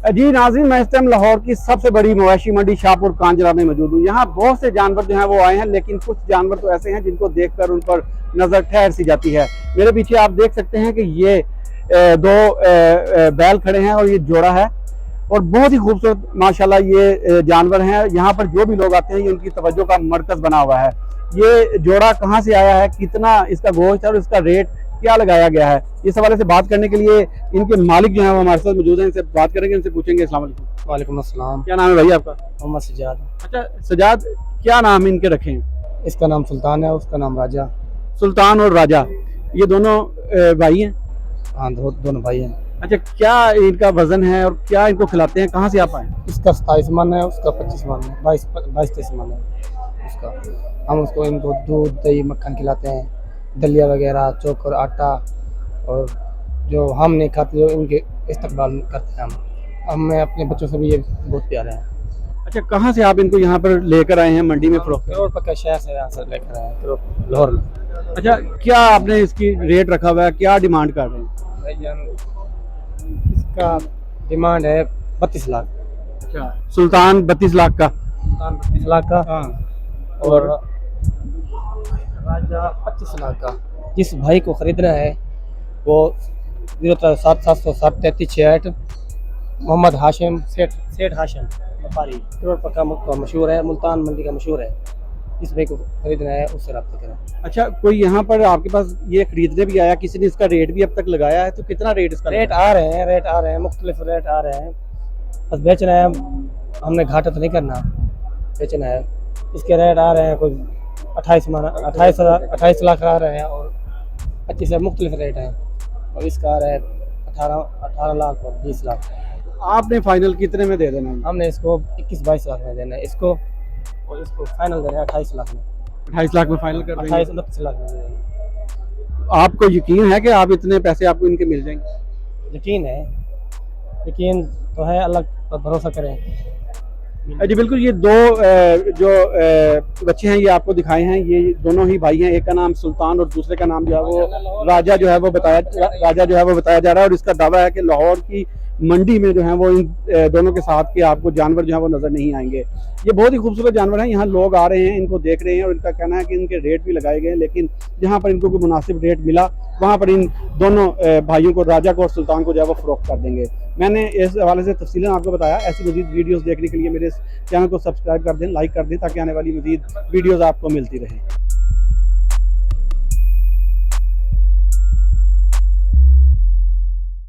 जी नाज़रीन, मैं इस टाइम लाहौर की सबसे बड़ी मवेशी मंडी शाहपुर कांजरा में मौजूद हूँ। यहाँ बहुत से जानवर जो हैं वो आए हैं, लेकिन कुछ जानवर तो ऐसे हैं जिनको देखकर उन पर नज़र ठहर सी जाती है। मेरे पीछे आप देख सकते हैं कि ये दो बैल खड़े हैं और ये जोड़ा है और बहुत ही खूबसूरत माशाल्लाह ये जानवर हैं। यहाँ पर जो भी लोग आते हैं ये उनकी तवज्जो का मरकज़ बना हुआ है। ये जोड़ा कहाँ से आया है, कितना इसका गोश्त है और इसका रेट क्या लगाया गया है, इस हवाले से बात करने के लिए इनके मालिक जो हैं वो हमारे साथ मौजूद हैं। इनसे बात करेंगे, इनसे पूछेंगे। अस्सलाम वालेकुम। वालेकुम अस्सलाम। क्या नाम है भाई आपका? मोहम्मद सजाद। अच्छा सजाद, क्या नाम इनके रखे हैं? इसका नाम सुल्तान है, उसका नाम राजा। सुल्तान और राजा, ये दोनों भाई हैं? हाँ, दोनों भाई हैं। अच्छा, क्या इनका वजन है और क्या इनको खिलाते हैं, कहाँ से आप आए? इसका 27 मन है, उसका 25 मन है, 22-23 मन है उसका। हम उसको इनको दूध दही मक्खन खिलाते हैं, दलिया वगैरह, चोकर आटा, और जो हम नहीं खाते जो इनके इस्तेमाल करते हैं हम। हमें अपने बच्चों से भी ये बहुत प्यारे हैं। अच्छा, कहाँ से आप इनको यहाँ पर लेकर आए हैं मंडी में फरोख्त? करोड़ पक्का शहर से यहाँ से लेकर आए हैं, लाहौर में। अच्छा, क्या आपने इसकी रेट रखा हुआ है, क्या डिमांड कर रहे हैं? भाईजान इसका डिमांड है 32 लाख। अच्छा, सुल्तान 32 लाख का। सुल्तान 32 लाख का। हाँ। और राजा 25 लाख का। जिस भाई को खरीदना है वो 07760 मोहम्मद हाशिम सेठ हाशिम व्यापारी, करोड़ पक्का मशहूर है, मुल्तान मंडी का मशहूर है। इस भाई को खरीदना है उससे रब्ता करें। अच्छा, कोई यहाँ पर आपके पास ये खरीदने भी आया, किसी ने इसका रेट भी अब तक लगाया है? तो कितना रेट इसका? रेट आ रहे हैं, मुख्तलिफ रेट आ रहे हैं। बस बेचना है, हमने घाटा तो नहीं करना, बेचना है। इसके रेट आ रहे हैं कोई 28 लाख आ रहे हैं और 25 मुख्तलिफ रेट हैं। और इसका आ रहा है 18 लाख और 20 लाख। आपने फाइनल कितने में दे देना? हमने इसको 21-22 लाख में देना है इसको, और इसको फाइनल देना है 28 लाख में। 28 लाख में फाइनल कर देंगे? 28-29 लाख में दे देना। आपको यकीन है कि आप इतने पैसे आपको इनके मिल जाएंगे? यकीन है, यकीन तो है, अल्लाह पर भरोसा करें। जी बिल्कुल। ये दो जो बच्चे हैं ये आपको दिखाए हैं, ये दोनों ही भाई हैं। एक का नाम सुल्तान और दूसरे का नाम जो है वो राजा जो है वो बताया जा रहा है। और इसका दावा है कि लाहौर की मंडी में जो है वो इन दोनों के साथ के आपको जानवर जो है वो नज़र नहीं आएंगे। ये बहुत ही खूबसूरत जानवर हैं। यहाँ लोग आ रहे हैं, इनको देख रहे हैं और इनका कहना है कि इनके रेट भी लगाए गए हैं, लेकिन जहाँ पर इनको कोई मुनासिब रेट मिला वहाँ पर इन दोनों भाइयों को, राजा को और सुल्तान को जो है वो फ़रोख्त कर देंगे। मैंने इस हवाले से तफसीलन आपको बताया। ऐसी मज़ीद वीडियोज़ देखने के लिए मेरे इस चैनल को सब्सक्राइब कर दें, लाइक कर दें, ताकि आने वाली मज़ीद वीडियोज़ आपको मिलती रहें।